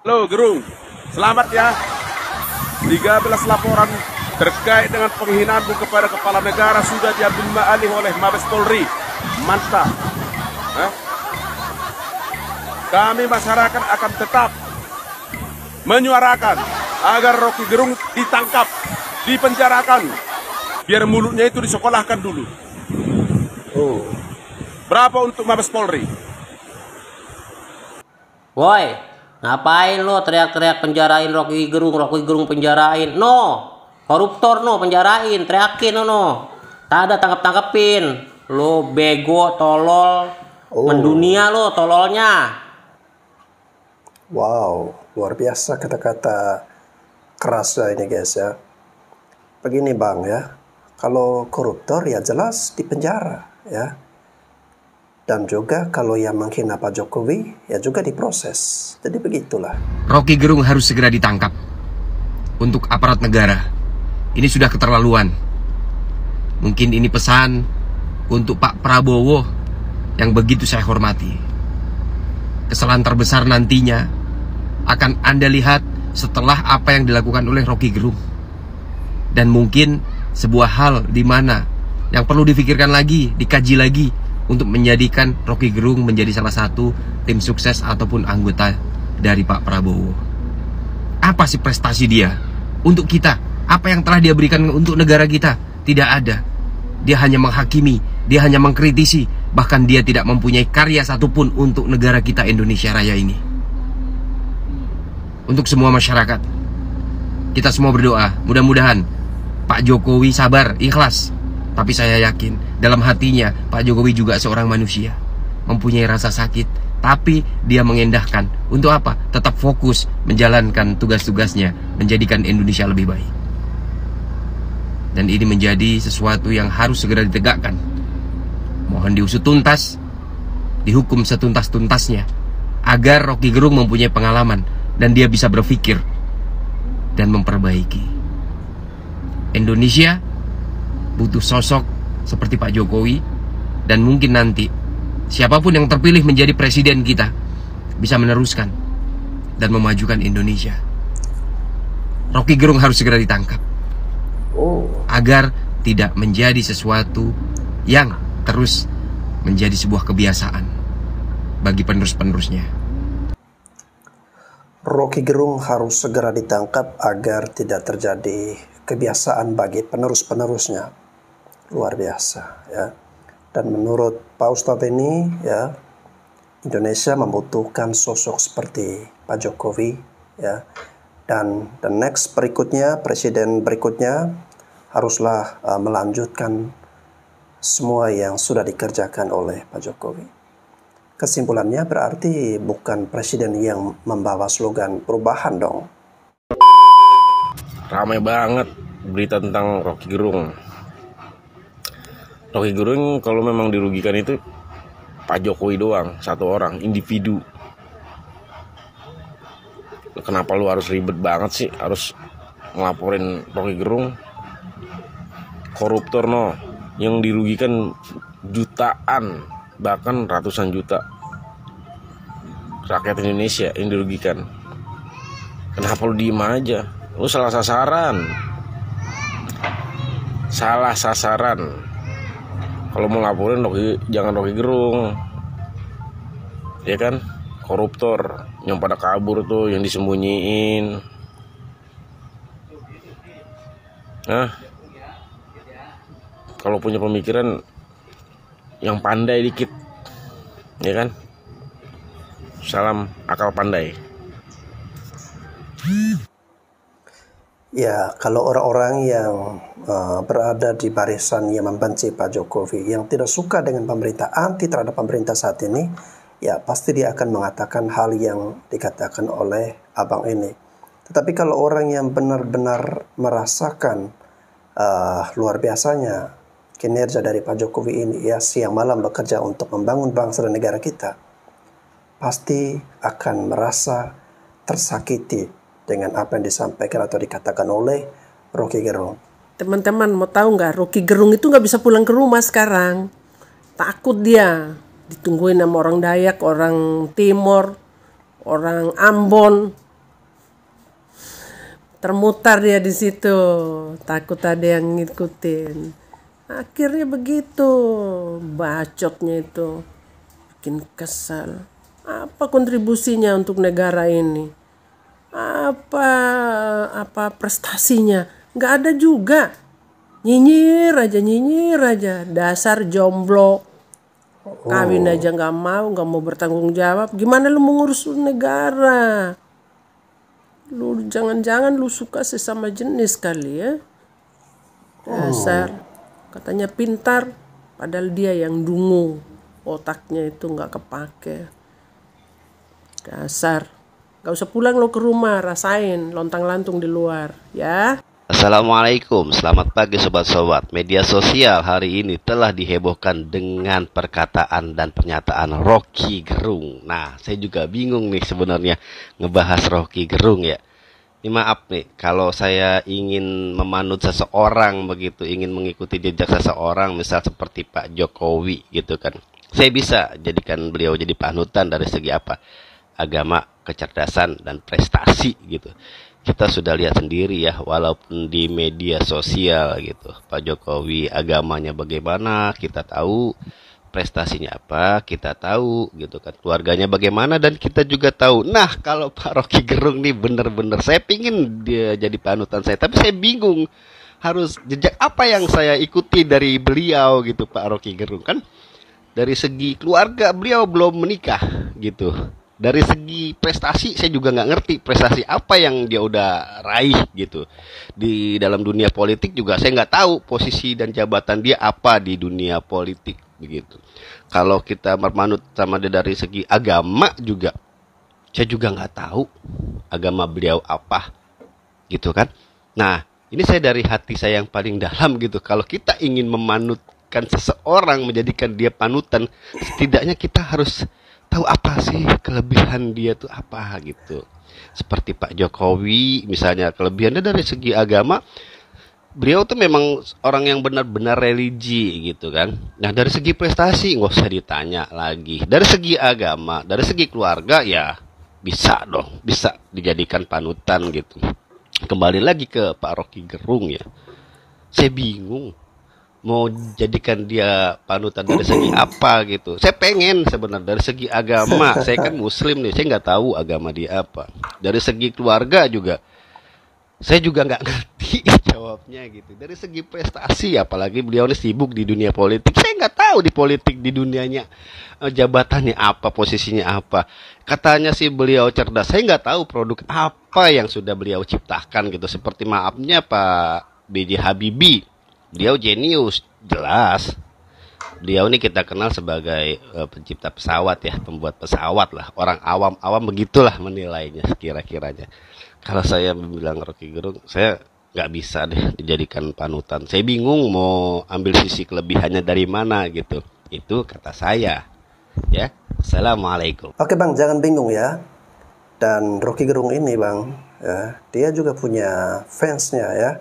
Halo Gerung, selamat ya. 13 laporan terkait dengan penghinaanmu kepada kepala negara sudah diambil alih oleh Mabes Polri. Mantap. Hah? Kami masyarakat akan tetap menyuarakan agar Rocky Gerung ditangkap, dipenjarakan, biar mulutnya itu disekolahkan dulu. Oh, Berapa untuk Mabes Polri? woi, ngapain lo teriak-teriak penjarain Rocky Gerung penjarain? No, koruptor no, penjarain, teriakin no. Tak ada tangkap-tangkepin. Lo bego, tolol, mendunia lo tololnya. Wow, luar biasa kata-kata keras ya ini guys ya. Begini bang ya, kalau koruptor ya jelas di penjara ya. Dan juga kalau yang menghina Pak Jokowi ya juga diproses. Jadi begitulah. Rocky Gerung harus segera ditangkap. Untuk aparat negara, ini sudah keterlaluan. Mungkin ini pesan untuk Pak Prabowo yang begitu saya hormati. Kesalahan terbesar nantinya akan Anda lihat setelah apa yang dilakukan oleh Rocky Gerung. Dan mungkin sebuah hal di mana yang perlu difikirkan lagi, dikaji lagi untuk menjadikan Rocky Gerung menjadi salah satu tim sukses ataupun anggota dari Pak Prabowo. Apa sih prestasi dia untuk kita? Apa yang telah dia berikan untuk negara kita? Tidak ada. Dia hanya menghakimi, dia hanya mengkritisi, bahkan dia tidak mempunyai karya satupun untuk negara kita Indonesia Raya ini. Untuk semua masyarakat, kita semua berdoa, mudah-mudahan Pak Jokowi sabar, ikhlas. Tapi saya yakin dalam hatinya Pak Jokowi juga seorang manusia, mempunyai rasa sakit, tapi dia mengendahkan. Untuk apa? Tetap fokus menjalankan tugas-tugasnya, menjadikan Indonesia lebih baik. Dan ini menjadi sesuatu yang harus segera ditegakkan. Mohon diusut tuntas, dihukum setuntas-tuntasnya, agar Rocky Gerung mempunyai pengalaman dan dia bisa berpikir dan memperbaiki. Indonesia butuh sosok seperti Pak Jokowi, dan mungkin nanti siapapun yang terpilih menjadi presiden kita bisa meneruskan dan memajukan Indonesia. Rocky Gerung harus segera ditangkap agar tidak menjadi sesuatu yang terus menjadi sebuah kebiasaan bagi penerus-penerusnya. Rocky Gerung harus segera ditangkap agar tidak terjadi kebiasaan bagi penerus-penerusnya. Luar biasa ya. Dan menurut Pak Ustadz ini ya, Indonesia membutuhkan sosok seperti Pak Jokowi ya. Dan the next berikutnya, presiden berikutnya haruslah melanjutkan semua yang sudah dikerjakan oleh Pak Jokowi. Kesimpulannya berarti bukan presiden yang membawa slogan perubahan dong. Ramai banget berita tentang Rocky Gerung. Rocky Gerung kalau memang dirugikan itu Pak Jokowi doang, satu orang, individu. Kenapa lu harus ribet banget sih, harus ngelaporin Rocky Gerung? Koruptor no, yang dirugikan jutaan, bahkan ratusan juta rakyat Indonesia yang dirugikan. Kenapa lu diem aja? Lu salah sasaran. Salah sasaran. Kalau mau laporin jangan Rocky Gerung. Ya kan? Koruptor yang pada kabur tuh, yang disembunyiin. Nah, kalau punya pemikiran yang pandai dikit, ya kan? Salam akal pandai. Ya, kalau orang-orang yang berada di barisan yang membenci Pak Jokowi, yang tidak suka dengan pemerintah, anti terhadap pemerintah saat ini, ya pasti dia akan mengatakan hal yang dikatakan oleh abang ini. Tetapi kalau orang yang benar-benar merasakan luar biasanya kinerja dari Pak Jokowi ini, ya siang malam bekerja untuk membangun bangsa dan negara kita, pasti akan merasa tersakiti dengan apa yang disampaikan atau dikatakan oleh Rocky Gerung. Teman-teman mau tahu nggak, Rocky Gerung itu nggak bisa pulang ke rumah sekarang. Takut dia, ditungguin sama orang Dayak, orang Timor, orang Ambon, termutar dia di situ, takut ada yang ngikutin. Akhirnya begitu, bacotnya itu bikin kesal. Apa kontribusinya untuk negara ini? Apa prestasinya? Nggak ada juga. Nyinyir aja. Dasar jomblo. Kawin aja nggak mau bertanggung jawab. Gimana lu mengurus negara? Lu jangan-jangan lu suka sesama jenis kali ya. Dasar. Katanya pintar, padahal dia yang dungu. Otaknya itu nggak kepake. Dasar. Gak usah pulang lo ke rumah, rasain lontang-lantung di luar, ya. Assalamualaikum, selamat pagi sobat-sobat. Media sosial hari ini telah dihebohkan dengan perkataan dan pernyataan Rocky Gerung. Nah, saya juga bingung nih sebenarnya ngebahas Rocky Gerung ya. Ini maaf nih, kalau saya ingin memanut seseorang begitu, ingin mengikuti jejak seseorang, misal seperti Pak Jokowi gitu kan, saya bisa jadikan beliau jadi panutan dari segi apa? Agama, kecerdasan, dan prestasi gitu. Kita sudah lihat sendiri ya, walaupun di media sosial gitu, Pak Jokowi agamanya bagaimana, kita tahu. Prestasinya apa, kita tahu gitu kan. Keluarganya bagaimana, dan kita juga tahu. Nah, kalau Pak Rocky Gerung nih bener-bener, saya pingin dia jadi panutan saya, tapi saya bingung harus jejak apa yang saya ikuti dari beliau gitu, Pak Rocky Gerung kan. Dari segi keluarga beliau belum menikah gitu. Dari segi prestasi saya juga nggak ngerti prestasi apa yang dia udah raih gitu. Di dalam dunia politik juga saya nggak tahu posisi dan jabatan dia apa di dunia politik begitu. Kalau kita bermanut sama dia dari segi agama juga, saya juga nggak tahu agama beliau apa gitu kan. Nah, ini saya dari hati saya yang paling dalam gitu. Kalau kita ingin memanutkan seseorang, menjadikan dia panutan, setidaknya kita harus tahu apa sih kelebihan dia tuh apa gitu. Seperti Pak Jokowi misalnya, kelebihannya dari segi agama, beliau tuh memang orang yang benar-benar religi gitu kan. Nah, dari segi prestasi nggak usah ditanya lagi. Dari segi agama, dari segi keluarga ya bisa dong, bisa dijadikan panutan gitu. Kembali lagi ke Pak Rocky Gerung ya, saya bingung mau jadikan dia panutan dari segi apa gitu. Saya pengen sebenarnya dari segi agama, saya kan muslim nih, saya nggak tahu agama dia apa. Dari segi keluarga juga, saya juga nggak ngerti jawabnya gitu. Dari segi prestasi, apalagi beliau ini sibuk di dunia politik, saya nggak tahu di politik di dunianya jabatannya apa, posisinya apa. Katanya sih beliau cerdas, saya nggak tahu produk apa yang sudah beliau ciptakan gitu. Seperti maafnya Pak B.J. Habibie, beliau jenius, jelas. Beliau ini kita kenal sebagai pencipta pesawat ya, pembuat pesawat lah. Orang awam begitulah menilainya kira-kiranya. Kalau saya bilang Rocky Gerung, saya nggak bisa deh dijadikan panutan. Saya bingung mau ambil sisi kelebihannya dari mana gitu. Itu kata saya. Ya, assalamualaikum. Oke Bang, jangan bingung ya. Dan Rocky Gerung ini Bang, ya, dia juga punya fansnya ya.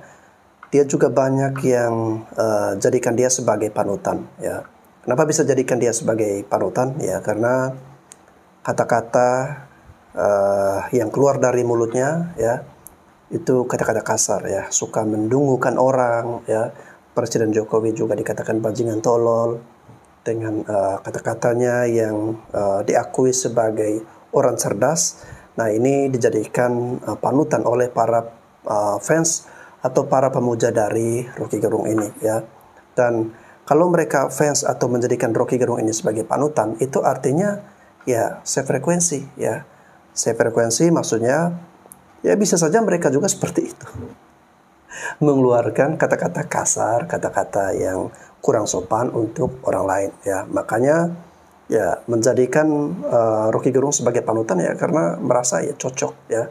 Dia juga banyak yang jadikan dia sebagai panutan ya. Kenapa bisa jadikan dia sebagai panutan? Ya karena kata-kata yang keluar dari mulutnya ya, itu kata-kata kasar ya, suka mendungukan orang ya. Presiden Jokowi juga dikatakan bajingan tolol dengan kata-katanya yang diakui sebagai orang cerdas. Nah, ini dijadikan panutan oleh para fans atau para pemuja dari Rocky Gerung ini ya. Dan kalau mereka fans atau menjadikan Rocky Gerung ini sebagai panutan, itu artinya ya sefrekuensi ya. Sefrekuensi maksudnya ya bisa saja mereka juga seperti itu. Mengeluarkan kata-kata kasar, kata-kata yang kurang sopan untuk orang lain ya. Makanya ya menjadikan Rocky Gerung sebagai panutan ya karena merasa ya cocok ya.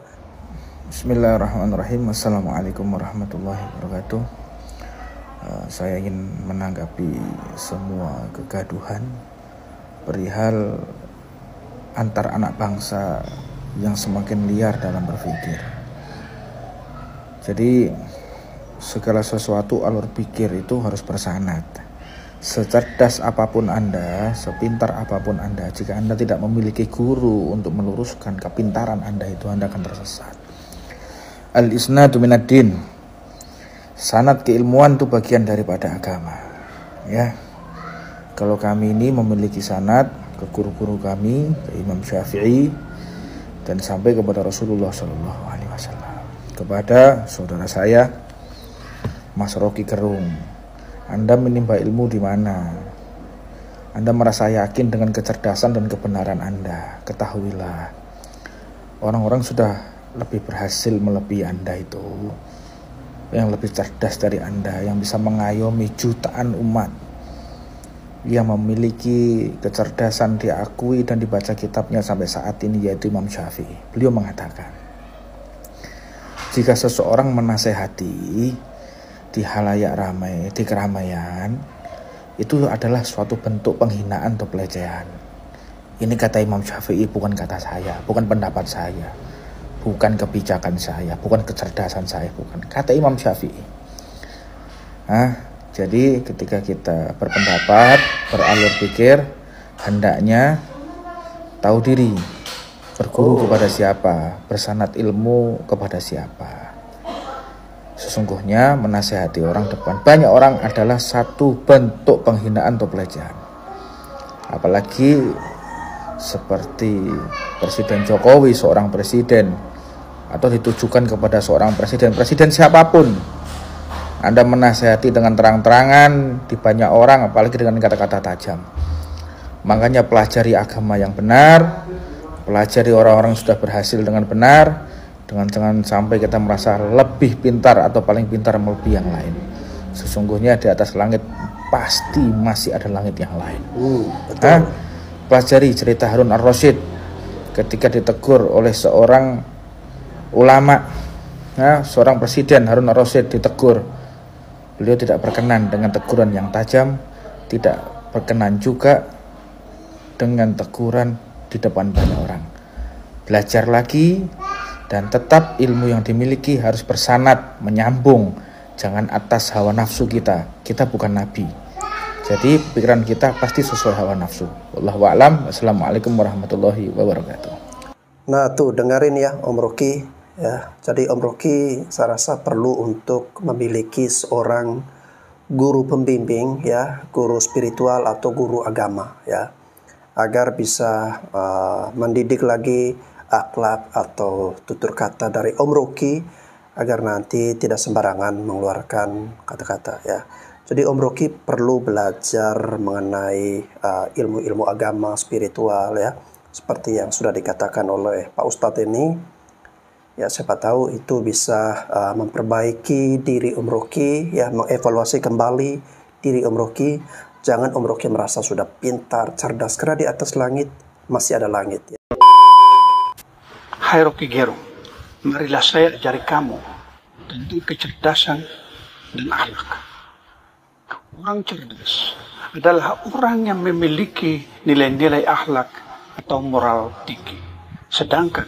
Bismillahirrahmanirrahim. Assalamualaikum warahmatullahi wabarakatuh. Saya ingin menanggapi semua kegaduhan perihal antar anak bangsa yang semakin liar dalam berpikir. Jadi segala sesuatu alur pikir itu harus bersanad. Secerdas apapun Anda, sepintar apapun Anda, jika Anda tidak memiliki guru untuk meluruskan kepintaran Anda itu, Anda akan tersesat. Al-isnadu minad-din. Sanad keilmuan itu bagian daripada agama. Ya. Kalau kami ini memiliki sanad ke guru-guru kami, ke Imam Syafi'i, dan sampai kepada Rasulullah SAW, kepada saudara saya Mas Rocky Gerung. Anda menimba ilmu di mana? Anda merasa yakin dengan kecerdasan dan kebenaran Anda. Ketahuilah, orang-orang sudah lebih berhasil melebihi Anda itu, yang lebih cerdas dari Anda, yang bisa mengayomi jutaan umat, yang memiliki kecerdasan diakui dan dibaca kitabnya sampai saat ini, yaitu Imam Syafi'i. Beliau mengatakan, jika seseorang menasehati di halayak ramai, di keramaian, itu adalah suatu bentuk penghinaan atau pelecehan. Ini kata Imam Syafi'i, bukan kata saya, bukan pendapat saya, bukan kebijakan saya, bukan kecerdasan saya, bukan. Kata Imam Syafi'i. Jadi ketika kita berpendapat, beralur pikir, hendaknya tahu diri, berguru kepada siapa, bersanad ilmu kepada siapa. Sesungguhnya menasehati orang depan banyak orang adalah satu bentuk penghinaan atau pelecehan. Apalagi seperti Presiden Jokowi, seorang presiden, atau ditujukan kepada seorang presiden siapapun. Anda menasehati dengan terang-terangan di banyak orang, apalagi dengan kata-kata tajam. Makanya pelajari agama yang benar, pelajari orang-orang yang sudah berhasil dengan benar, dengan jangan sampai kita merasa lebih pintar atau paling pintar melebihi yang lain. Sesungguhnya di atas langit pasti masih ada langit yang lain. Pelajari cerita Harun Ar-Rasyid ketika ditegur oleh seorang ulama, seorang presiden. Harun Ar-Rasyid ditegur, beliau tidak berkenan dengan teguran yang tajam, tidak berkenan juga dengan teguran di depan banyak orang. Belajar lagi, dan tetap ilmu yang dimiliki harus bersanad, menyambung, jangan atas hawa nafsu kita. Kita bukan nabi, jadi pikiran kita pasti sesuai hawa nafsu. Wallahu a'lam. Assalamualaikum warahmatullahi wabarakatuh. Nah tuh dengerin ya Om Rocky ya. Jadi Om Rocky saya rasa perlu untuk memiliki seorang guru pembimbing ya, guru spiritual atau guru agama ya, agar bisa mendidik lagi akhlak atau tutur kata dari Om Rocky, agar nanti tidak sembarangan mengeluarkan kata-kata ya. Jadi Om Rocky perlu belajar mengenai ilmu-ilmu agama spiritual ya, seperti yang sudah dikatakan oleh Pak Ustadz ini ya. Siapa tahu itu bisa memperbaiki diri Om Rocky ya, mengevaluasi kembali diri Om Rocky. Jangan Om Rocky merasa sudah pintar, cerdas, karena di atas langit masih ada langit ya. Hai Rocky Gerung, marilah saya ajari kamu tentang kecerdasan dan akhlak. Orang cerdas adalah orang yang memiliki nilai-nilai akhlak atau moral tinggi. Sedangkan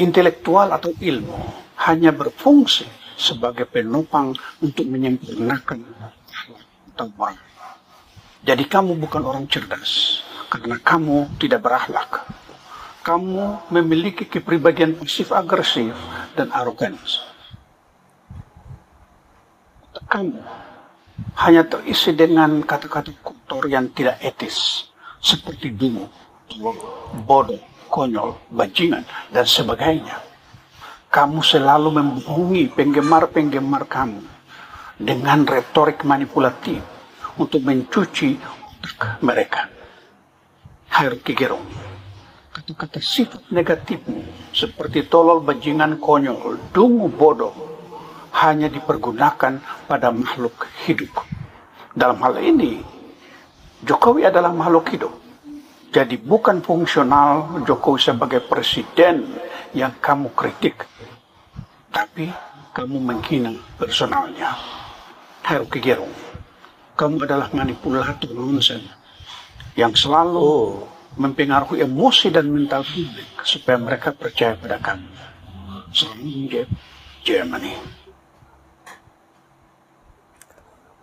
intelektual atau ilmu hanya berfungsi sebagai penopang untuk menyempurnakan akhlak atau moral. Jadi kamu bukan orang cerdas karena kamu tidak berakhlak. Kamu memiliki kepribadian pasif agresif dan aroganis. Kamu hanya terisi dengan kata-kata kotor yang tidak etis, seperti dungu, bodoh, konyol, bajingan, dan sebagainya. Kamu selalu membohongi penggemar-penggemar kamu dengan retorik manipulatif untuk mencuci otak mereka. Hai Rocky Gerung, kata-kata sifat negatifmu seperti tolol, bajingan, konyol, dungu, bodoh hanya dipergunakan pada makhluk hidup. Dalam hal ini, Jokowi adalah makhluk hidup. Jadi bukan fungsional Jokowi sebagai presiden yang kamu kritik, tapi kamu menghina personalnya. Hai Rocky Gerung, kamu adalah manipulator nonsen yang selalu mempengaruhi emosi dan mental publik supaya mereka percaya pada kamu. Salam Germany.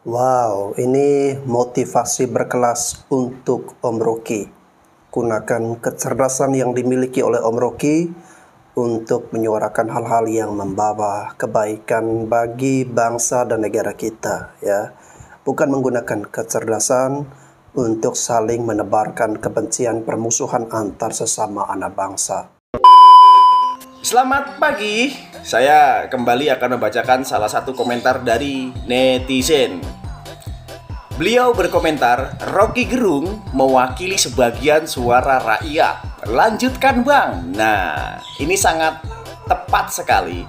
Wow, ini motivasi berkelas untuk Om Rocky. Gunakan kecerdasan yang dimiliki oleh Om Rocky untuk menyuarakan hal-hal yang membawa kebaikan bagi bangsa dan negara kita, ya. Bukan menggunakan kecerdasan untuk saling menebarkan kebencian permusuhan antar sesama anak bangsa. Selamat pagi, saya kembali akan membacakan salah satu komentar dari netizen. Beliau berkomentar, Rocky Gerung mewakili sebagian suara rakyat. Lanjutkan bang. Nah, ini sangat tepat sekali.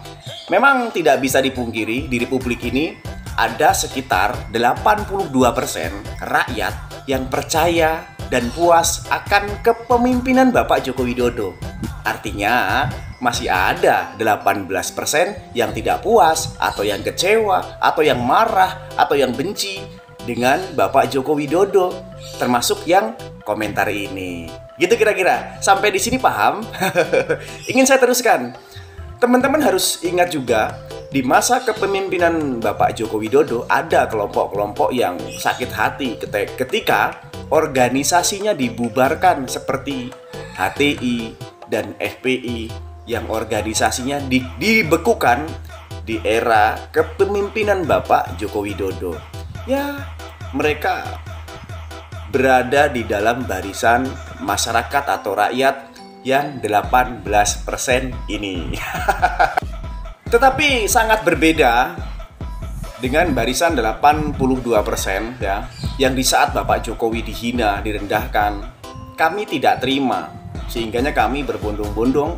Memang tidak bisa dipungkiri di Republik ini ada sekitar 82% rakyat yang percaya dan puas akan kepemimpinan Bapak Joko Widodo. Artinya masih ada 18% yang tidak puas atau yang kecewa atau yang marah atau yang benci dengan Bapak Joko Widodo, termasuk yang komentar ini. Gitu kira-kira. Sampai di sini paham? Ingin saya teruskan. Teman-teman harus ingat juga, di masa kepemimpinan Bapak Joko Widodo ada kelompok-kelompok yang sakit hati ketika organisasinya dibubarkan seperti HTI dan FPI yang organisasinya dibekukan di era kepemimpinan Bapak Joko Widodo. Ya, mereka berada di dalam barisan masyarakat atau rakyat yang 18% ini. Tetapi sangat berbeda dengan barisan 82% ya, yang di saat Bapak Jokowi dihina, direndahkan, kami tidak terima. Sehingganya kami berbondong-bondong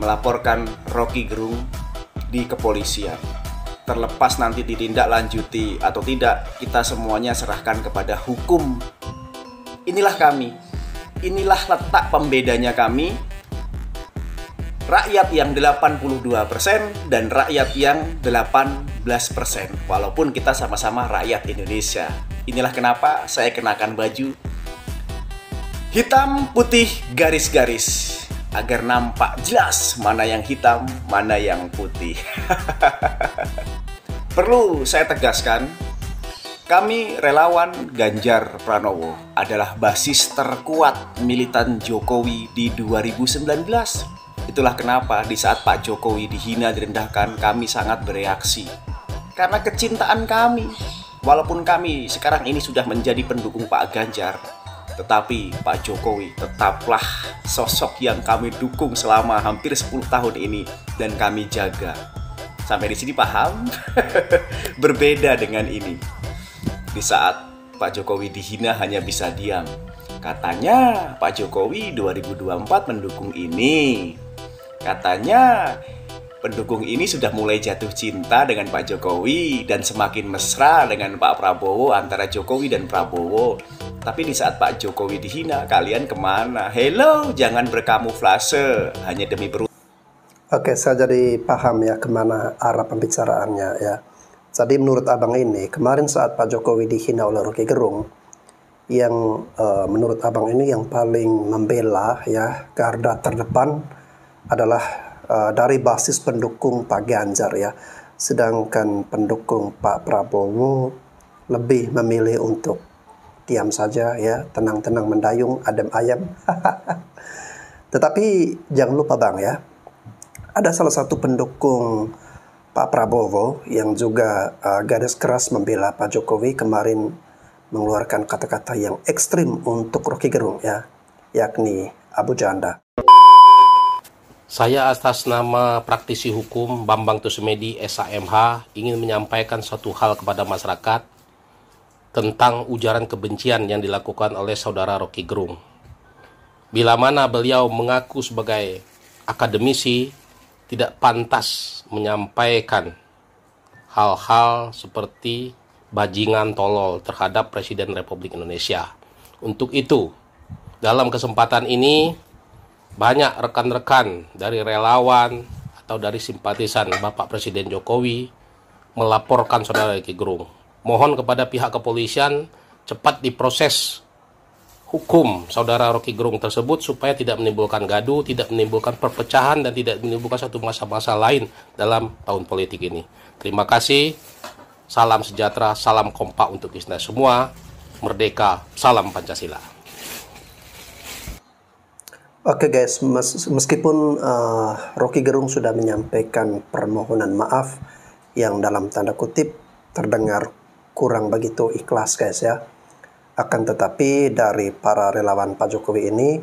melaporkan Rocky Gerung di kepolisian. Terlepas nanti ditindaklanjuti atau tidak, kita semuanya serahkan kepada hukum. Inilah kami. Inilah letak pembedanya kami. Rakyat yang 82% dan rakyat yang 18%. Walaupun kita sama-sama rakyat Indonesia. Inilah kenapa saya kenakan baju hitam putih garis-garis, agar nampak jelas mana yang hitam, mana yang putih. Perlu saya tegaskan, kami relawan Ganjar Pranowo adalah basis terkuat militan Jokowi di 2019. Itulah kenapa di saat Pak Jokowi dihina, direndahkan, kami sangat bereaksi. Karena kecintaan kami. Walaupun kami sekarang ini sudah menjadi pendukung Pak Ganjar, tetapi Pak Jokowi tetaplah sosok yang kami dukung selama hampir 10 tahun ini dan kami jaga. Sampai di sini paham? Berbeda dengan ini. Di saat Pak Jokowi dihina hanya bisa diam. Katanya Pak Jokowi 2024 mendukung ini. Katanya pendukung ini sudah mulai jatuh cinta dengan Pak Jokowi dan semakin mesra dengan Pak Prabowo, antara Jokowi dan Prabowo. Tapi di saat Pak Jokowi dihina, kalian kemana? Hello, jangan berkamuflase hanya demi perut. Oke, saya jadi paham ya kemana arah pembicaraannya ya. Jadi menurut abang ini, kemarin saat Pak Jokowi dihina oleh Rocky Gerung, yang menurut abang ini yang paling membela ya, garda terdepan adalah dari basis pendukung Pak Ganjar ya. Sedangkan pendukung Pak Prabowo lebih memilih untuk diam saja ya, tenang-tenang mendayung, adem ayam. Tetapi jangan lupa bang ya, ada salah satu pendukung Pak Prabowo yang juga garis keras membela Pak Jokowi kemarin mengeluarkan kata-kata yang ekstrim untuk Rocky Gerung ya, yakni Abu Janda. Saya atas nama praktisi hukum Bambang Tusmedi SAMH ingin menyampaikan satu hal kepada masyarakat tentang ujaran kebencian yang dilakukan oleh saudara Rocky Gerung. Bila mana beliau mengaku sebagai akademisi, tidak pantas menyampaikan hal-hal seperti bajingan tolol terhadap Presiden Republik Indonesia. Untuk itu, dalam kesempatan ini, banyak rekan-rekan dari relawan atau dari simpatisan Bapak Presiden Jokowi melaporkan saudara Rocky Gerung. Mohon kepada pihak kepolisian cepat diproses hukum saudara Rocky Gerung tersebut supaya tidak menimbulkan gaduh, tidak menimbulkan perpecahan, dan tidak menimbulkan satu masa-masa lain dalam tahun politik ini. Terima kasih. Salam sejahtera, salam kompak untuk kita semua. Merdeka, salam Pancasila. Oke guys, meskipun Rocky Gerung sudah menyampaikan permohonan maaf yang dalam tanda kutip terdengar kurang begitu ikhlas guys ya. Akan tetapi dari para relawan Pak Jokowi ini,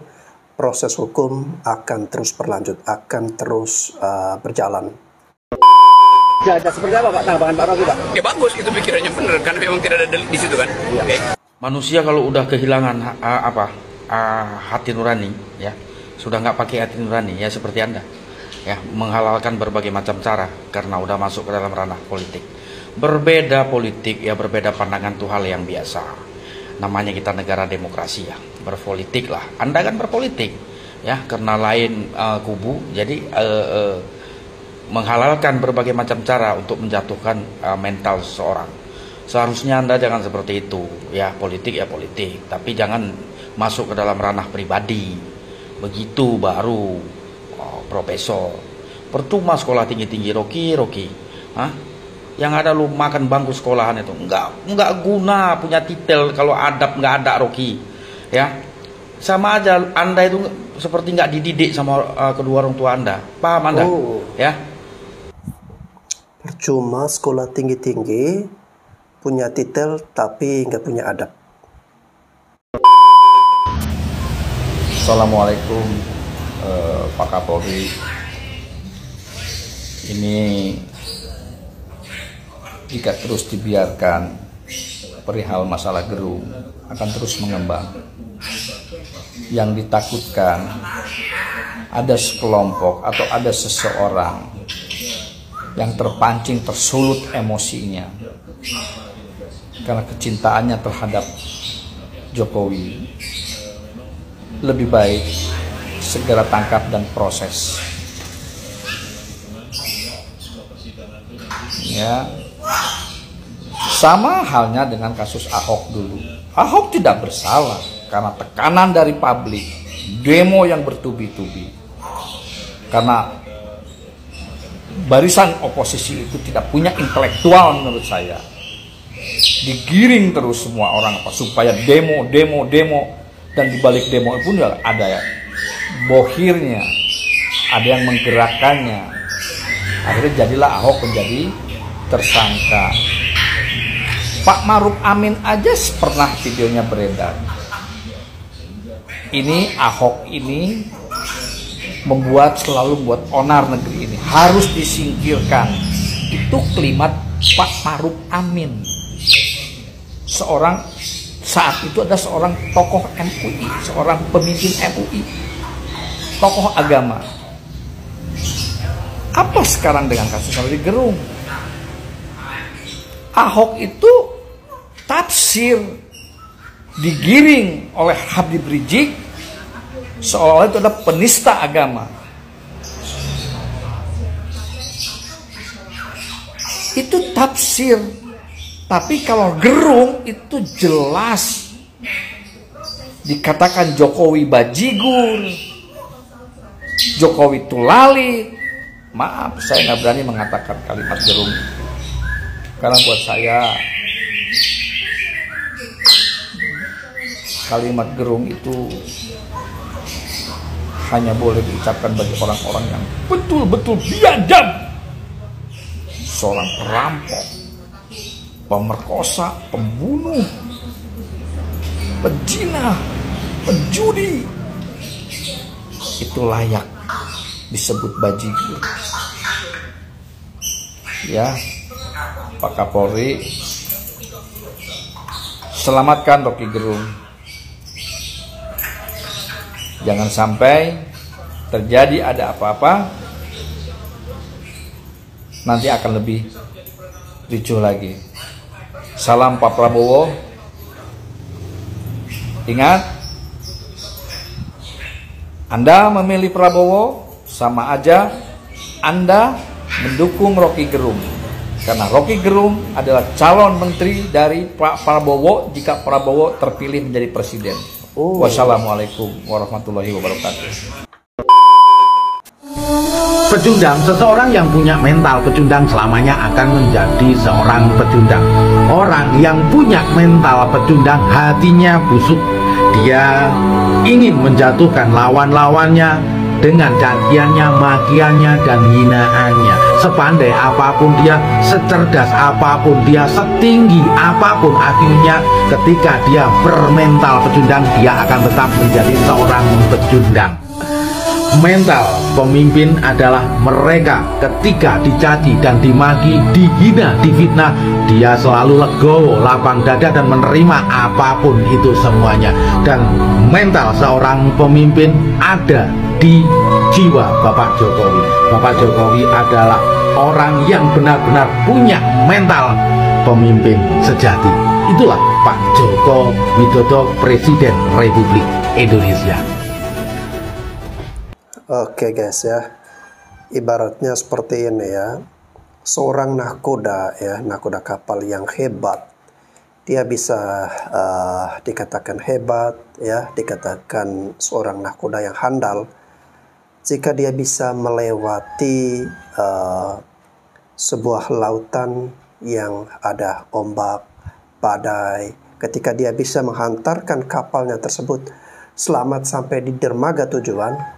proses hukum akan terus berlanjut, akan terus berjalan. Seperti apa Pak tanggapan Pak Rocky Pak? Ya bagus, itu pikirannya benar karena memang tidak ada delik di situ kan. Okay. Manusia kalau udah kehilangan hati nurani, ya sudah nggak pakai hati nurani, ya seperti Anda, ya menghalalkan berbagai macam cara karena udah masuk ke dalam ranah politik. Berbeda politik, ya berbeda pandangan itu hal yang biasa. Namanya kita negara demokrasi ya, berpolitik lah. Anda kan berpolitik, ya karena lain kubu, jadi menghalalkan berbagai macam cara untuk menjatuhkan mental seseorang. Seharusnya Anda jangan seperti itu, ya politik, tapi jangan masuk ke dalam ranah pribadi. Begitu baru profesor. Percuma sekolah tinggi-tinggi Rocky. Hah? Yang ada lu makan bangku sekolahan itu. Enggak guna punya titel kalau adab nggak ada Rocky. Ya. Sama aja Anda itu seperti nggak dididik sama kedua orang tua Anda. Paham Anda? Ya. Percuma sekolah tinggi-tinggi punya titel tapi nggak punya adab. Assalamualaikum Pak Kapolri. Ini jika terus dibiarkan perihal masalah Gerung akan terus mengembang. Yang ditakutkan ada sekelompok atau ada seseorang yang terpancing, tersulut emosinya karena kecintaannya terhadap Jokowi. Lebih baik segera tangkap dan proses. Ya, sama halnya dengan kasus Ahok dulu. Ahok tidak bersalah karena tekanan dari publik, demo yang bertubi-tubi. Karena barisan oposisi itu tidak punya intelektual menurut saya. Digiring terus semua orang supaya demo. Dan di balik demo pun ya ada ya bohirnya, ada yang menggerakkannya. Akhirnya jadilah Ahok menjadi tersangka. Pak Maruf Amin aja pernah videonya beredar. Ini Ahok ini selalu membuat onar negeri ini, harus disingkirkan. Itu kalimat Pak Maruf Amin. Saat itu ada seorang tokoh MUI, seorang pemimpin MUI, tokoh agama. Apa sekarang dengan kasus Rocky Gerung? Ahok itu tafsir digiring oleh Habib Rizik seolah itu adalah penista agama. Itu tafsir. Tapi kalau Gerung itu jelas dikatakan Jokowi bajigur, Jokowi tulali. Maaf, saya nggak berani mengatakan kalimat Gerung karena buat saya kalimat Gerung itu hanya boleh diucapkan bagi orang-orang yang betul-betul biadab, seorang perampok, pemerkosa, pembunuh, pezina, penjudi, itu layak disebut bajigur. Ya, Pak Kapolri, selamatkan Rocky Gerung. Jangan sampai terjadi ada apa-apa, nanti akan lebih ricuh lagi. Salam Pak Prabowo. Ingat, Anda memilih Prabowo sama aja Anda mendukung Rocky Gerung. Karena Rocky Gerung adalah calon menteri dari Pak Prabowo jika Prabowo terpilih menjadi presiden. Wassalamualaikum warahmatullahi wabarakatuh. Pecundang, seseorang yang punya mental pecundang selamanya akan menjadi seorang pecundang. Orang yang punya mental pecundang hatinya busuk, Dia ingin menjatuhkan lawan-lawannya dengan caciannya, makiannya, dan hinaannya. Sepandai apapun dia, secerdas apapun dia, setinggi apapun IQ-nya, ketika dia bermental pecundang, dia akan tetap menjadi seorang pecundang. Mental pemimpin adalah mereka ketika dicaci dan dimaki, dihina, difitnah, dia selalu legowo, lapang dada dan menerima apapun itu semuanya. Dan mental seorang pemimpin ada di jiwa Bapak Jokowi. Bapak Jokowi adalah orang yang benar-benar punya mental pemimpin sejati. Itulah Pak Joko Widodo, Presiden Republik Indonesia. Oke guys ya, ibaratnya seperti ini ya, seorang nahkoda ya, nahkoda kapal yang hebat, dia bisa dikatakan hebat ya, dikatakan seorang nahkoda yang handal jika dia bisa melewati sebuah lautan yang ada ombak, badai, ketika dia bisa menghantarkan kapalnya tersebut selamat sampai di dermaga tujuan.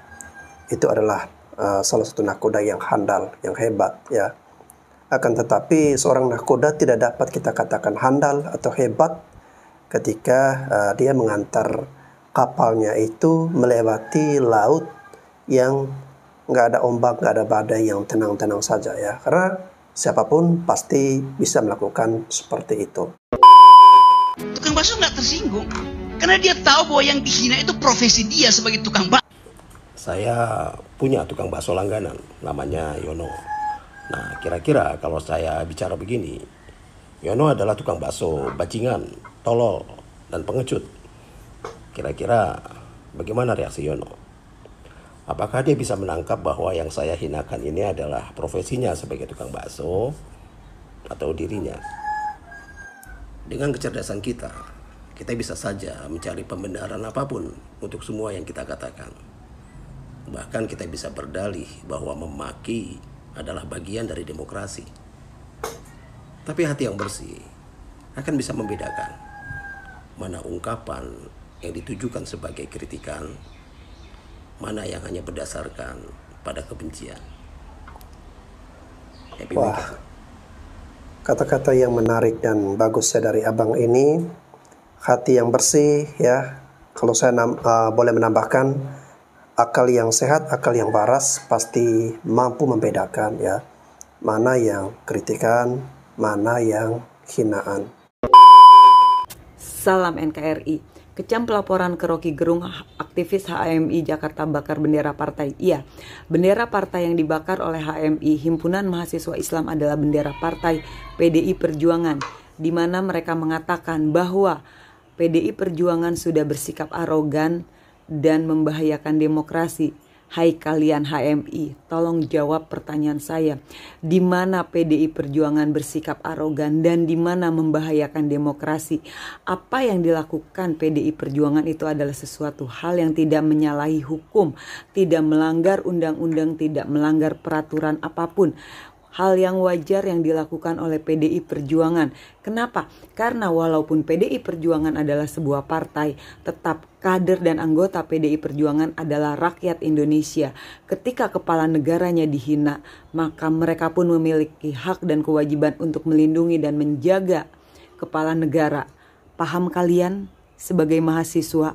Itu adalah salah satu nahkoda yang handal, yang hebat ya. Akan tetapi seorang nahkoda tidak dapat kita katakan handal atau hebat ketika dia mengantar kapalnya itu melewati laut yang nggak ada ombak, nggak ada badai, yang tenang-tenang saja ya. Karena siapapun pasti bisa melakukan seperti itu. Tukang bakso nggak tersinggung karena dia tahu bahwa yang dihina itu profesi dia sebagai tukang bakso. Saya punya tukang bakso langganan, namanya Yono. Nah, kira-kira kalau saya bicara begini, Yono adalah tukang bakso bajingan, tolol, dan pengecut. Kira-kira bagaimana reaksi Yono? Apakah dia bisa menangkap bahwa yang saya hinakan ini adalah profesinya sebagai tukang bakso atau dirinya? Dengan kecerdasan kita bisa saja mencari pembenaran apapun untuk semua yang kita katakan. Bahkan kita bisa berdalih bahwa memaki adalah bagian dari demokrasi. Tapi hati yang bersih akan bisa membedakan mana ungkapan yang ditujukan sebagai kritikan, mana yang hanya berdasarkan pada kebencian. Wah, kata-kata yang menarik dan bagus ya dari abang ini. Hati yang bersih ya. Kalau saya boleh menambahkan, akal yang sehat, akal yang waras pasti mampu membedakan ya, mana yang kritikan, mana yang hinaan. Salam NKRI. Kecam pelaporan ke Rocky Gerung, aktivis HMI Jakarta bakar bendera partai. Iya, bendera partai yang dibakar oleh HMI, Himpunan Mahasiswa Islam, adalah bendera partai PDI Perjuangan, di mana mereka mengatakan bahwa PDI Perjuangan sudah bersikap arogan dan membahayakan demokrasi. Hai kalian HMI, tolong jawab pertanyaan saya. Di mana PDI Perjuangan bersikap arogan dan di mana membahayakan demokrasi? Apa yang dilakukan PDI Perjuangan itu adalah sesuatu hal yang tidak menyalahi hukum, tidak melanggar undang-undang, tidak melanggar peraturan apapun. Hal yang wajar yang dilakukan oleh PDI Perjuangan. Kenapa? Karena walaupun PDI Perjuangan adalah sebuah partai, tetap kader dan anggota PDI Perjuangan adalah rakyat Indonesia. Ketika kepala negaranya dihina, maka mereka pun memiliki hak dan kewajiban untuk melindungi dan menjaga kepala negara. Paham kalian sebagai mahasiswa?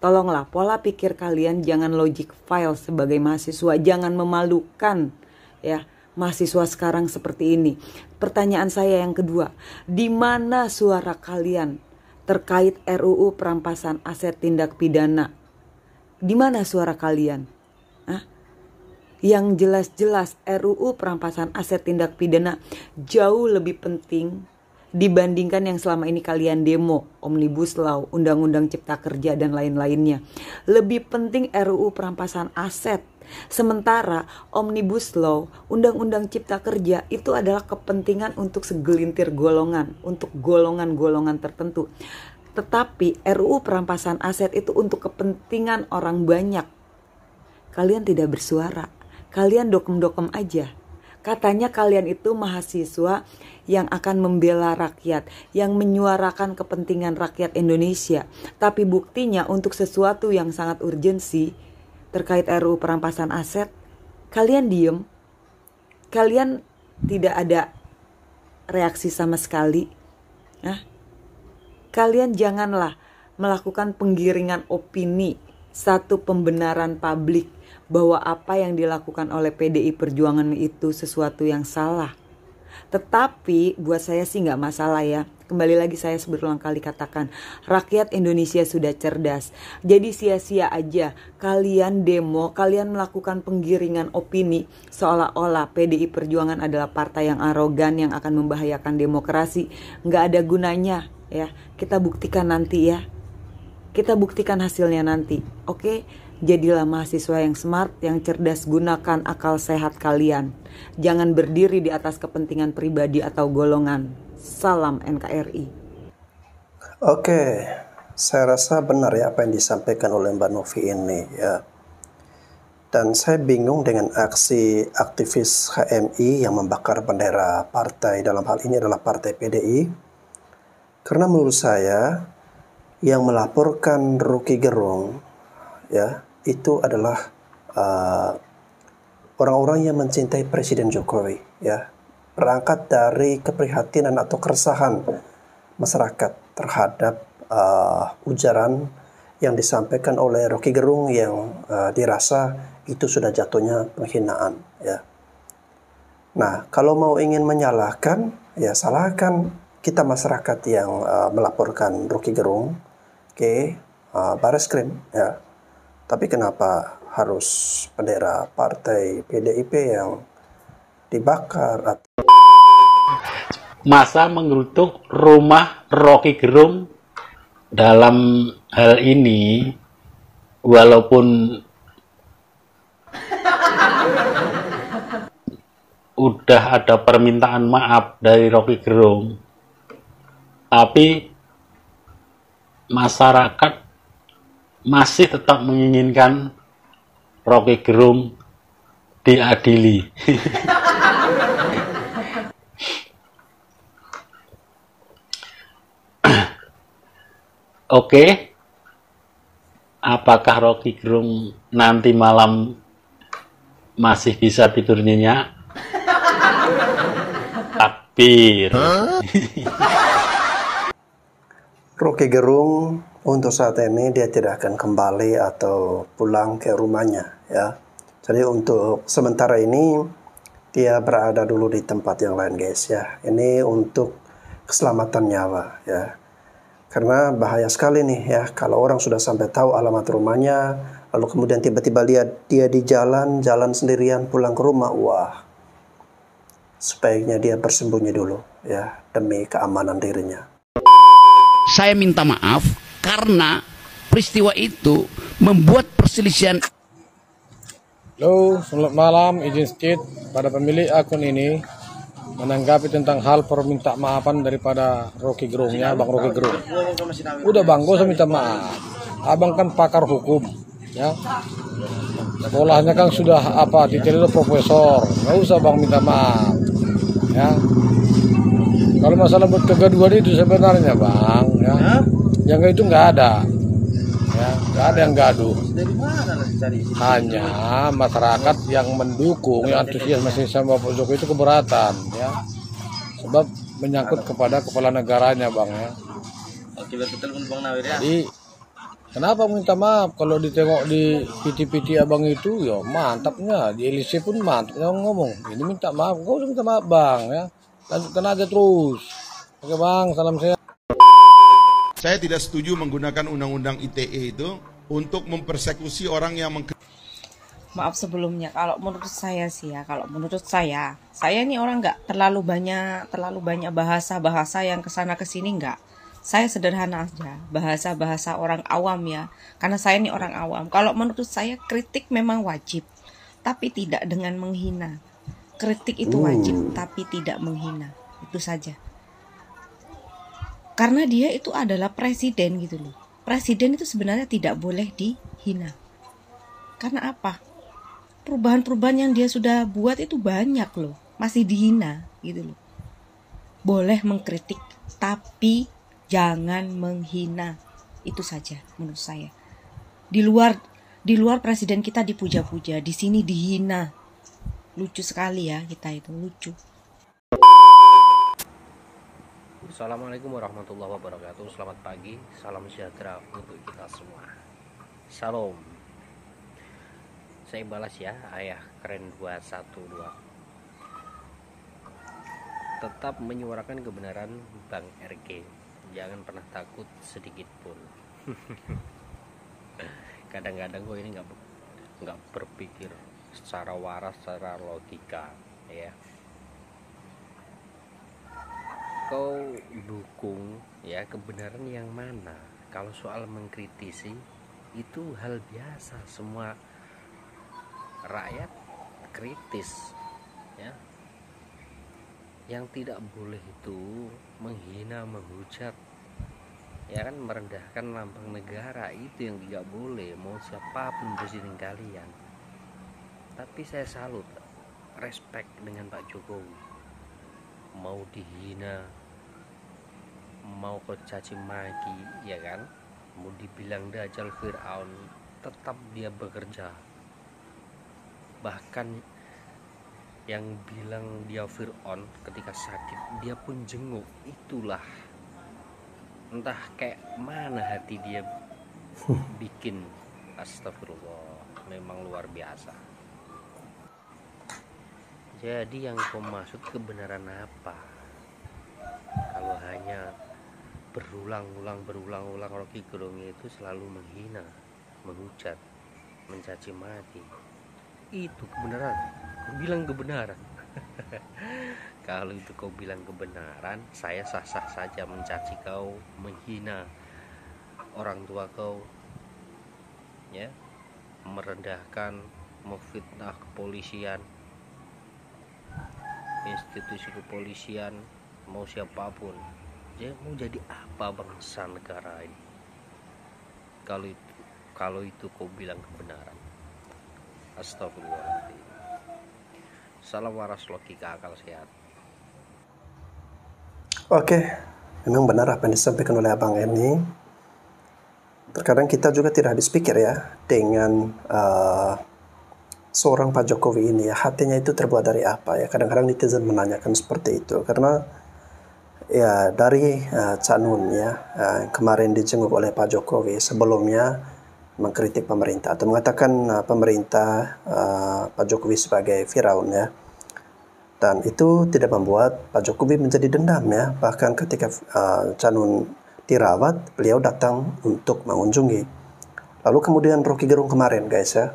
Tolonglah pola pikir kalian jangan logic file sebagai mahasiswa, jangan memalukan ya. Mahasiswa sekarang seperti ini. Pertanyaan saya yang kedua, di mana suara kalian terkait RUU perampasan aset tindak pidana? Di mana suara kalian? Yang jelas-jelas RUU perampasan aset tindak pidana jauh lebih penting dibandingkan yang selama ini kalian demo, Omnibus Law, Undang-Undang Cipta Kerja dan lain-lainnya. Lebih penting RUU perampasan aset. Sementara Omnibus Law, Undang-Undang Cipta Kerja itu adalah kepentingan untuk segelintir golongan, untuk golongan-golongan tertentu. Tetapi RUU perampasan aset itu untuk kepentingan orang banyak. Kalian tidak bersuara, kalian dokem-dokem aja. Katanya kalian itu mahasiswa yang akan membela rakyat, yang menyuarakan kepentingan rakyat Indonesia. Tapi buktinya untuk sesuatu yang sangat urgensi terkait RUU perampasan aset, kalian diem. Kalian tidak ada reaksi sama sekali. Kalian janganlah melakukan penggiringan opini, satu pembenaran publik bahwa apa yang dilakukan oleh PDI Perjuangan itu sesuatu yang salah. Tetapi buat saya sih nggak masalah ya. Kembali lagi saya berulang kali katakan, rakyat Indonesia sudah cerdas. Jadi sia-sia aja kalian demo, kalian melakukan penggiringan opini seolah-olah PDI Perjuangan adalah partai yang arogan yang akan membahayakan demokrasi. Nggak ada gunanya ya. Kita buktikan nanti ya. Kita buktikan hasilnya nanti. Oke? Jadilah mahasiswa yang smart, yang cerdas, gunakan akal sehat kalian. Jangan berdiri di atas kepentingan pribadi atau golongan. Salam NKRI. Oke, saya rasa benar ya apa yang disampaikan oleh Mbak Novi ini ya. Dan saya bingung dengan aksi aktivis HMI yang membakar bendera partai, dalam hal ini adalah partai PDI. Karena menurut saya yang melaporkan Rocky Gerung ya itu adalah orang-orang yang mencintai Presiden Jokowi ya, berangkat dari keprihatinan atau keresahan masyarakat terhadap ujaran yang disampaikan oleh Rocky Gerung yang dirasa itu sudah jatuhnya penghinaan ya. Nah, kalau mau ingin menyalahkan ya salahkan kita masyarakat yang melaporkan Rocky Gerung ke Bareskrim ya. Tapi kenapa harus bendera partai PDIP yang dibakar? Masa menggerutuk rumah Rocky Gerung dalam hal ini, walaupun udah ada permintaan maaf dari Rocky Gerung, tapi masyarakat masih tetap menginginkan Rocky Gerung diadili. Oke, apakah Rocky Gerung nanti malam masih bisa tidur nyenyak? Takbir. Rocky Gerung untuk saat ini dia tidak akan kembali atau pulang ke rumahnya ya. Jadi untuk sementara ini dia berada dulu di tempat yang lain guys ya. Ini untuk keselamatan nyawa ya. Karena bahaya sekali nih ya kalau orang sudah sampai tahu alamat rumahnya lalu kemudian tiba-tiba lihat dia di jalan sendirian pulang ke rumah. Wah. Sebaiknya dia bersembunyi dulu ya demi keamanan dirinya. Saya minta maaf karena peristiwa itu membuat perselisihan. Halo, selamat malam. Izin sedikit pada pemilik akun ini menanggapi tentang hal permintaan maafan daripada Rocky Gerung ya, Bang Rocky Gerung. Udah Bang, gak usah minta maaf. Abang kan pakar hukum ya. Sekolahnya kan sudah titelnya profesor. Gak usah Bang minta maaf ya. Kalau masalah buat kegaduhan itu sebenarnya Bang ya, yang itu nggak ada ya, nggak ada yang gaduh. Hanya masyarakat yang mendukung, yang antusias masih sama Pak Jokowi itu keberatan ya, sebab menyangkut kepada kepala negaranya Bang ya. Jadi kenapa minta maaf kalau ditengok di PT Abang itu ya mantapnya, di LC pun mantapnya ngomong. Ini minta maaf, kau udah minta maaf Bang ya. Lanjutkan aja terus. Oke Bang, salam sehat. Saya tidak setuju menggunakan undang-undang ITE itu untuk mempersekusi orang yang Maaf sebelumnya, kalau menurut saya sih ya, saya ini orang nggak terlalu banyak bahasa yang kesana kesini nggak. Saya sederhana aja, bahasa orang awam ya, karena saya ini orang awam. Kalau menurut saya kritik memang wajib, tapi tidak dengan menghina. Kritik itu wajib, tapi tidak menghina. Itu saja. Karena dia itu adalah presiden gitu loh. Presiden itu sebenarnya tidak boleh dihina. Karena apa? Perubahan-perubahan yang dia sudah buat itu banyak loh. masih dihina gitu loh. Boleh mengkritik, tapi jangan menghina. Itu saja menurut saya. Di luar presiden kita dipuja-puja, di sini dihina. Lucu sekali ya kita itu, lucu. Assalamualaikum warahmatullahi wabarakatuh. Selamat pagi, salam sejahtera untuk kita semua. Salam. Saya balas ya, ayah keren 212. Tetap menyuarakan kebenaran Bang RG. Jangan pernah takut sedikit pun. Kadang-kadang kok ini nggak berpikir secara waras, secara logika, ya. Kau dukung ya kebenaran yang mana? Kalau soal mengkritisi itu hal biasa, semua rakyat kritis, ya. Yang tidak boleh itu menghina, menghujat, ya kan, merendahkan lambang negara, itu yang tidak boleh, mau siapapun presiden kalian. Tapi saya salut, respect dengan Pak Jokowi. Mau dihina, mau kecaci maki, ya kan, mau dibilang Dajjal, Fir'aun, tetap dia bekerja. Bahkan yang bilang dia Fir'aun ketika sakit, dia pun jenguk. Itulah, entah kayak mana hati dia bikin. Astagfirullah, memang luar biasa. Jadi yang kau maksud kebenaran apa? Kalau hanya berulang-ulang Rocky Gerung itu selalu menghina, menghujat, mencaci maki, itu kebenaran? Kau bilang kebenaran? Kalau itu kau bilang kebenaran, saya sah-sah saja mencaci kau, menghina orang tua kau, ya, merendahkan, memfitnah kepolisian, institusi kepolisian, mau siapapun. Jadi mau jadi apa bangsa negara ini? Kalau itu kau bilang kebenaran. Astagfirullahaladzim. Salam waras, logika, akal sehat. Oke, memang benar apa yang disampaikan oleh abang ini. Terkadang kita juga tidak habis pikir ya dengan seorang Pak Jokowi ini ya, hatinya itu terbuat dari apa ya. Kadang-kadang netizen menanyakan seperti itu karena ya dari Cak Nun ya, kemarin dijenguk oleh Pak Jokowi, sebelumnya mengkritik pemerintah atau mengatakan pemerintah Pak Jokowi sebagai Firaun ya, dan itu tidak membuat Pak Jokowi menjadi dendam ya. Bahkan ketika Cak Nun dirawat, beliau datang untuk mengunjungi. Lalu kemudian Rocky Gerung kemarin guys ya,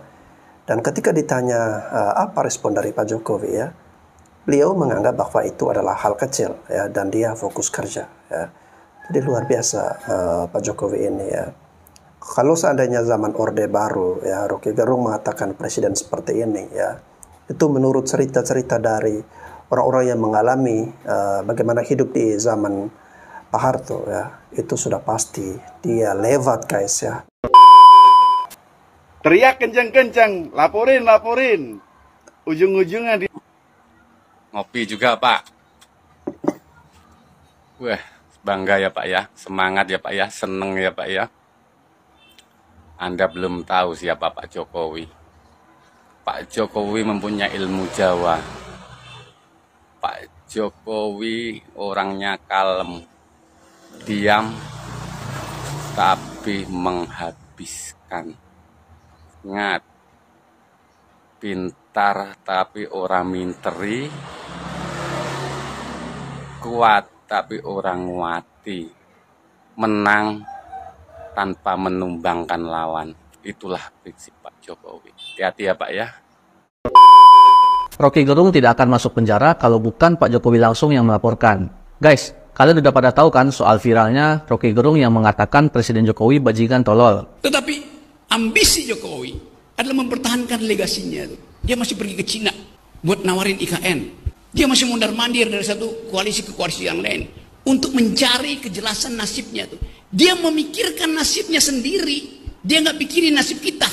dan ketika ditanya apa respon dari Pak Jokowi ya, beliau menganggap bahwa itu adalah hal kecil ya, dan dia fokus kerja ya. Jadi luar biasa Pak Jokowi ini ya. Kalau seandainya zaman Orde Baru ya, Rocky Gerung mengatakan presiden seperti ini ya, itu menurut cerita-cerita dari orang-orang yang mengalami bagaimana hidup di zaman Pak Harto ya, itu sudah pasti dia lewat guys ya. Teriak kencang-kencang, laporin. Ujung-ujungnya di ngopi juga Pak. Wah, bangga ya Pak ya, semangat ya Pak ya, seneng ya Pak ya. Anda belum tahu siapa Pak Jokowi. Pak Jokowi mempunyai ilmu Jawa. Pak Jokowi orangnya kalem, diam, tapi menghabiskan. Ingat, pintar tapi orang minteri, kuat tapi orang nguati, menang tanpa menumbangkan lawan. Itulah prinsip Pak Jokowi. Hati-hati ya Pak ya. Rocky Gerung tidak akan masuk penjara kalau bukan Pak Jokowi langsung yang melaporkan. Guys, kalian udah pada tahu kan soal viralnya Rocky Gerung yang mengatakan Presiden Jokowi bajingan tolol. Tetapi ambisi Jokowi adalah mempertahankan legasinya. Dia masih pergi ke Cina buat nawarin IKN. Dia masih mondar-mandir dari satu koalisi ke koalisi yang lain untuk mencari kejelasan nasibnya tuh. Dia memikirkan nasibnya sendiri. Dia nggak pikirin nasib kita.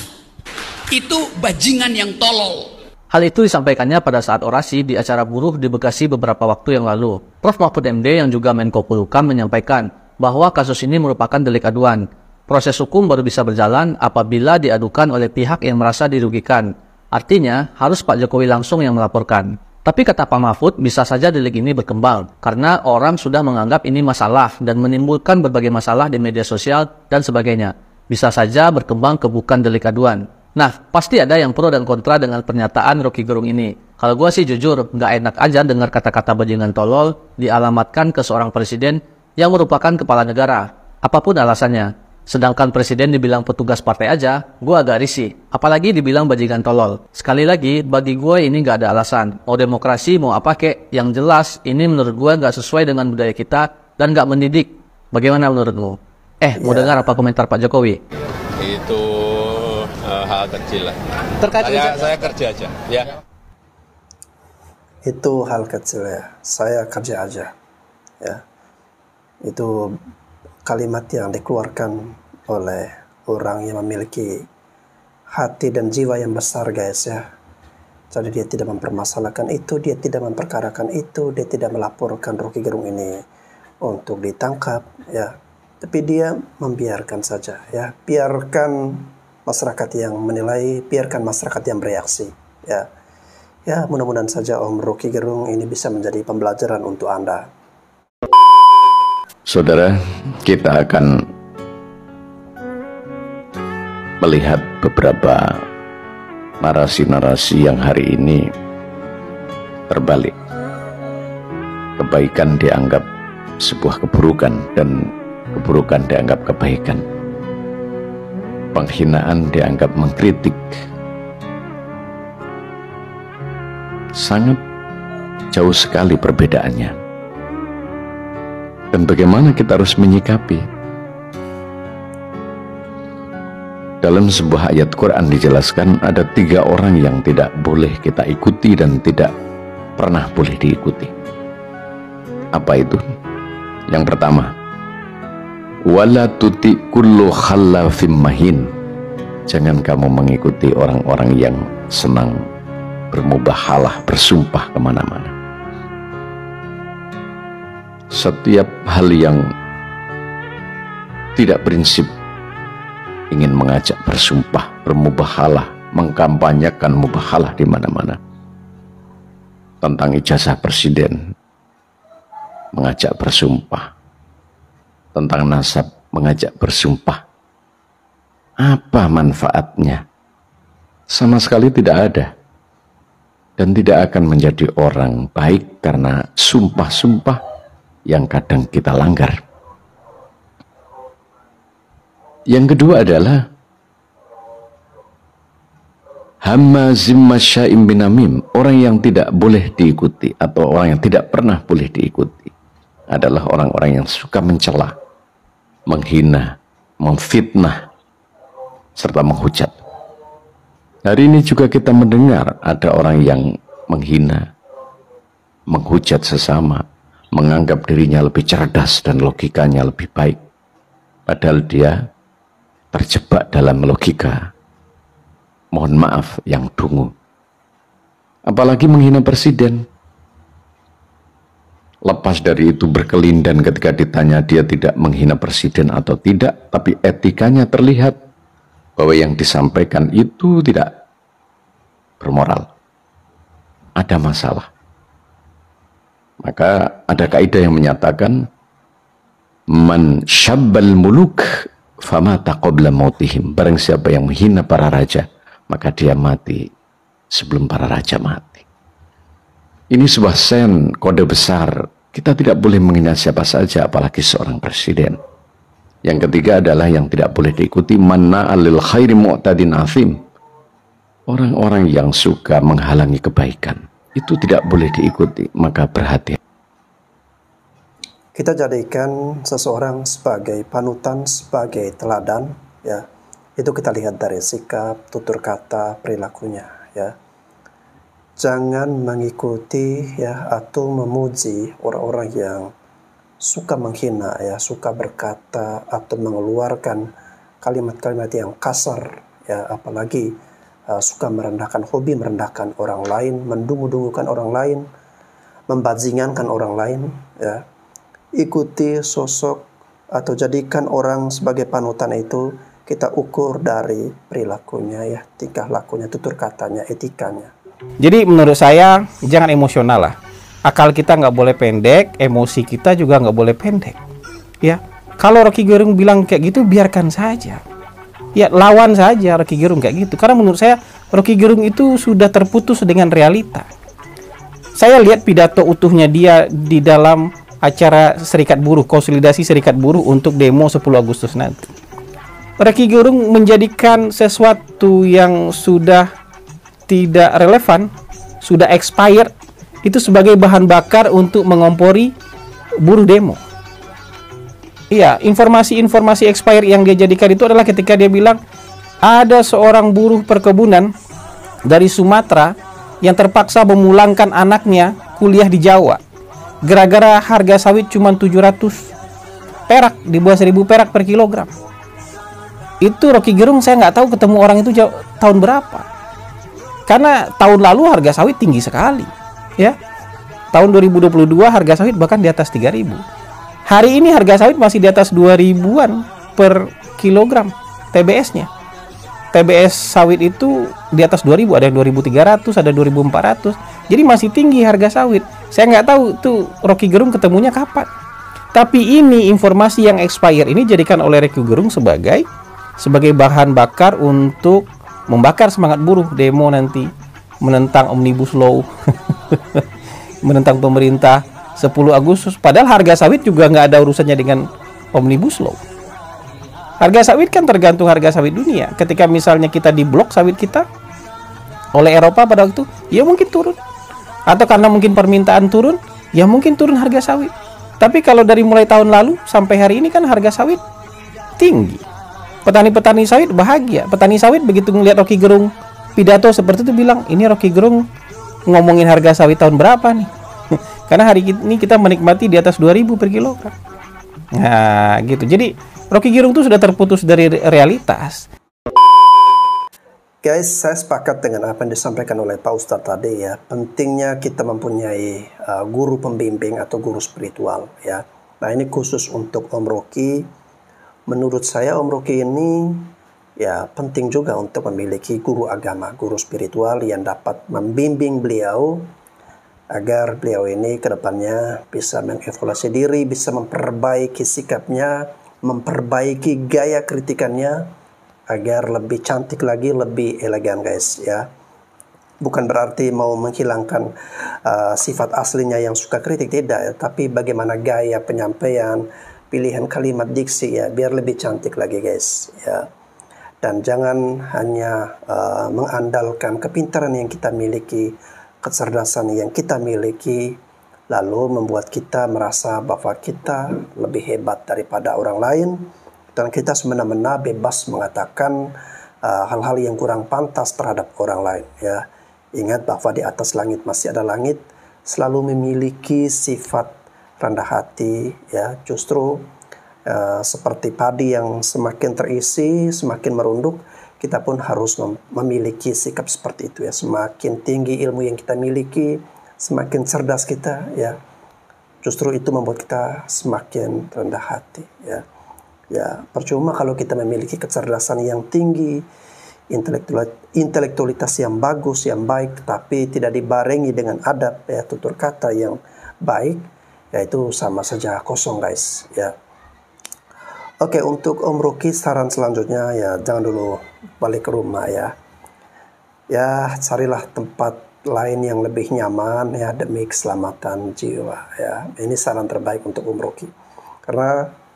Itu bajingan yang tolol. Hal itu disampaikannya pada saat orasi di acara buruh di Bekasi beberapa waktu yang lalu. Prof. Mahfud MD yang juga Menko Polhukam menyampaikan bahwa kasus ini merupakan delik aduan. Proses hukum baru bisa berjalan apabila diadukan oleh pihak yang merasa dirugikan. Artinya, harus Pak Jokowi langsung yang melaporkan. Tapi kata Pak Mahfud, bisa saja delik ini berkembang karena orang sudah menganggap ini masalah dan menimbulkan berbagai masalah di media sosial dan sebagainya. Bisa saja berkembang ke bukan delik aduan. Nah, pasti ada yang pro dan kontra dengan pernyataan Rocky Gerung ini. Kalau gue sih jujur, nggak enak aja dengar kata-kata bajingan tolol dialamatkan ke seorang presiden yang merupakan kepala negara. Apapun alasannya. Sedangkan presiden dibilang petugas partai aja, gue agak risih. Apalagi dibilang bajingan tolol. Sekali lagi, bagi gue ini nggak ada alasan. Mau demokrasi, mau apa kek, yang jelas ini menurut gue nggak sesuai dengan budaya kita dan nggak mendidik. Bagaimana menurutmu? Mau dengar apa komentar Pak Jokowi? Itu hal kecil lah. Terkait saya kerja aja, ya. Itu hal kecil ya. Saya kerja aja, ya. Itu kalimat yang dikeluarkan oleh orang yang memiliki hati dan jiwa yang besar, guys, ya. Jadi dia tidak mempermasalahkan itu, dia tidak memperkarakan itu, dia tidak melaporkan Rocky Gerung ini untuk ditangkap, ya. Tapi dia membiarkan saja, ya. Biarkan masyarakat yang menilai, biarkan masyarakat yang bereaksi, ya. Ya, mudah-mudahan saja Om Rocky Gerung ini bisa menjadi pembelajaran untuk Anda. Saudara, kita akan melihat beberapa narasi-narasi yang hari ini terbalik. Kebaikan dianggap sebuah keburukan dan keburukan dianggap kebaikan. Penghinaan dianggap mengkritik. Sangat jauh sekali perbedaannya. Dan bagaimana kita harus menyikapi? Dalam sebuah ayat Quran dijelaskan ada 3 orang yang tidak boleh kita ikuti dan tidak pernah boleh diikuti. Apa itu? Yang pertama, wala tuti kullu khallafim mahin. Jangan kamu mengikuti orang-orang yang senang bermubahalah, bersumpah kemana-mana. Setiap hal yang tidak prinsip ingin mengajak bersumpah, bermubahalah, mengkampanyekan mubahalah di mana-mana. Tentang ijazah presiden, mengajak bersumpah. Tentang nasab, mengajak bersumpah. Apa manfaatnya? Sama sekali tidak ada. Dan tidak akan menjadi orang baik karena sumpah-sumpah yang kadang kita langgar. Yang kedua adalah hammazim masya'im binamim. Orang yang tidak boleh diikuti atau orang yang tidak pernah boleh diikuti adalah orang-orang yang suka mencela, menghina, memfitnah, serta menghujat. Hari ini juga kita mendengar ada orang yang menghina, menghujat sesama, menganggap dirinya lebih cerdas dan logikanya lebih baik. Padahal dia terjebak dalam logika, mohon maaf, yang dungu. Apalagi menghina presiden. Lepas dari itu berkelindan ketika ditanya dia tidak menghina presiden atau tidak, tapi etikanya terlihat bahwa yang disampaikan itu tidak bermoral. Ada masalah. Maka ada kaidah yang menyatakan man syabbal muluk famata qabla mautihim. Barang siapa yang menghina para raja, maka dia mati sebelum para raja mati. Ini sebuah sen, kode besar. Kita tidak boleh menghina siapa saja, apalagi seorang presiden. Yang ketiga adalah yang tidak boleh diikuti manna'alil khairi mu'tadin afim. Orang-orang yang suka menghalangi kebaikan, itu tidak boleh diikuti, maka berhati-hati. Kita jadikan seseorang sebagai panutan, sebagai teladan, ya. Itu kita lihat dari sikap, tutur kata, perilakunya, ya. Jangan mengikuti, ya, atau memuji orang-orang yang suka menghina, ya, suka berkata atau mengeluarkan kalimat-kalimat yang kasar, ya, apalagi suka merendahkan, hobi merendahkan orang lain, mendungu-dungukan orang lain, membajingankan orang lain, ya. Ikuti sosok atau jadikan orang sebagai panutan itu kita ukur dari perilakunya, ya, tingkah lakunya, tutur katanya, etikanya. Jadi menurut saya jangan emosional lah. Akal kita nggak boleh pendek, emosi kita juga nggak boleh pendek. Ya, kalau Rocky Gerung bilang kayak gitu biarkan saja. Ya, lawan saja Rocky Gerung kayak gitu. Karena menurut saya Rocky Gerung itu sudah terputus dengan realita. Saya lihat pidato utuhnya dia di dalam acara Serikat Buruh, konsolidasi Serikat Buruh untuk demo 10 Agustus nanti. Rocky Gerung menjadikan sesuatu yang sudah tidak relevan, sudah expired, itu sebagai bahan bakar untuk mengompori buruh demo. Iya, informasi-informasi expired yang dia jadikan itu adalah ketika dia bilang ada seorang buruh perkebunan dari Sumatera yang terpaksa memulangkan anaknya kuliah di Jawa. Gara-gara harga sawit cuma 700 perak, di bawah 1000 perak per kilogram. Itu Rocky Gerung saya nggak tahu ketemu orang itu tahun berapa. Karena tahun lalu harga sawit tinggi sekali, ya. Tahun 2022 harga sawit bahkan di atas 3.000. Hari ini harga sawit masih di atas 2.000-an per kilogram TBS-nya. TBS sawit itu di atas 2.000, ada yang 2.300, ada 2.400. Jadi masih tinggi harga sawit. Saya nggak tahu tuh Rocky Gerung ketemunya kapan. Tapi ini informasi yang expired ini jadikan oleh Rocky Gerung sebagai bahan bakar untuk membakar semangat buruh demo nanti menentang Omnibus Law, menentang pemerintah 10 Agustus. Padahal harga sawit juga nggak ada urusannya dengan Omnibus Law. Harga sawit kan tergantung harga sawit dunia. Ketika misalnya kita diblok sawit kita oleh Eropa pada waktu, ya mungkin turun. Atau karena mungkin permintaan turun, ya mungkin turun harga sawit. Tapi kalau dari mulai tahun lalu sampai hari ini kan harga sawit tinggi. Petani-petani sawit bahagia. Petani sawit begitu ngelihat Rocky Gerung pidato seperti itu bilang, ini Rocky Gerung ngomongin harga sawit tahun berapa nih? Karena hari ini kita menikmati di atas 2.000 per kilogram. Nah, gitu. Jadi Rocky Gerung itu sudah terputus dari realitas. Guys, saya sepakat dengan apa yang disampaikan oleh Pak Ustadz tadi, ya. Pentingnya kita mempunyai guru pembimbing atau guru spiritual, ya. Nah, ini khusus untuk Om Rocky. Menurut saya Om Rocky ini ya penting juga untuk memiliki guru agama, guru spiritual yang dapat membimbing beliau agar beliau ini ke depannya bisa mengevaluasi diri, bisa memperbaiki sikapnya, memperbaiki gaya kritikannya agar lebih cantik lagi, lebih elegan, guys, ya. Bukan berarti mau menghilangkan sifat aslinya yang suka kritik, tidak, ya. Tapi bagaimana gaya penyampaian, pilihan kalimat diksi, ya, biar lebih cantik lagi, guys, ya. Dan jangan hanya mengandalkan kepintaran yang kita miliki, kecerdasan yang kita miliki, lalu membuat kita merasa bahwa kita lebih hebat daripada orang lain, dan kita semena-mena bebas mengatakan hal-hal yang kurang pantas terhadap orang lain, ya. Ingat bahwa di atas langit masih ada langit, selalu memiliki sifat rendah hati, ya. Justru seperti padi yang semakin terisi, semakin merunduk, kita pun harus memiliki sikap seperti itu, ya. Semakin tinggi ilmu yang kita miliki, semakin cerdas kita, ya. Justru itu membuat kita semakin rendah hati, ya. Ya, percuma kalau kita memiliki kecerdasan yang tinggi, intelektualitas yang bagus, yang baik, tapi tidak dibarengi dengan adab, ya, tutur kata yang baik, ya itu sama saja kosong, guys, ya. Oke, untuk Om Rocky saran selanjutnya, ya jangan dulu balik ke rumah, ya. Ya, carilah tempat lain yang lebih nyaman, ya, demi keselamatan jiwa, ya. Ini saran terbaik untuk Om Rocky. Karena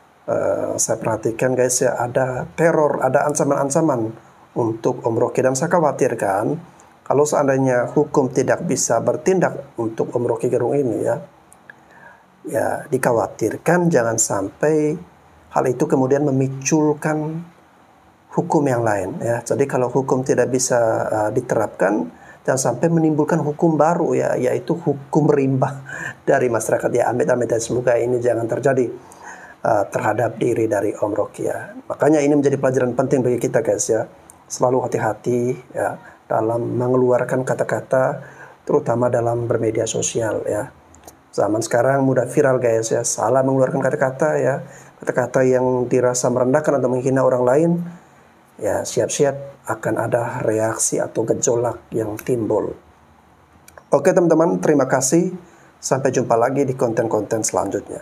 saya perhatikan, guys, ya, ada teror, ada ancaman-ancaman untuk Om Rocky, dan saya khawatirkan kalau seandainya hukum tidak bisa bertindak untuk Om Rocky Gerung ini, ya dikhawatirkan jangan sampai hal itu kemudian memiculkan hukum yang lain, ya. Jadi kalau hukum tidak bisa diterapkan, jangan sampai menimbulkan hukum baru, ya, yaitu hukum rimba dari masyarakat, ya. Amit-amit, semoga ini jangan terjadi terhadap diri dari Om Rocky, ya. Makanya ini menjadi pelajaran penting bagi kita, guys, ya. Selalu hati-hati, ya, dalam mengeluarkan kata-kata, terutama dalam bermedia sosial ya. Zaman sekarang mudah viral guys ya, salah mengeluarkan kata-kata ya, kata-kata yang dirasa merendahkan atau menghina orang lain, ya siap-siap akan ada reaksi atau gejolak yang timbul. Oke teman-teman, terima kasih. Sampai jumpa lagi di konten-konten selanjutnya.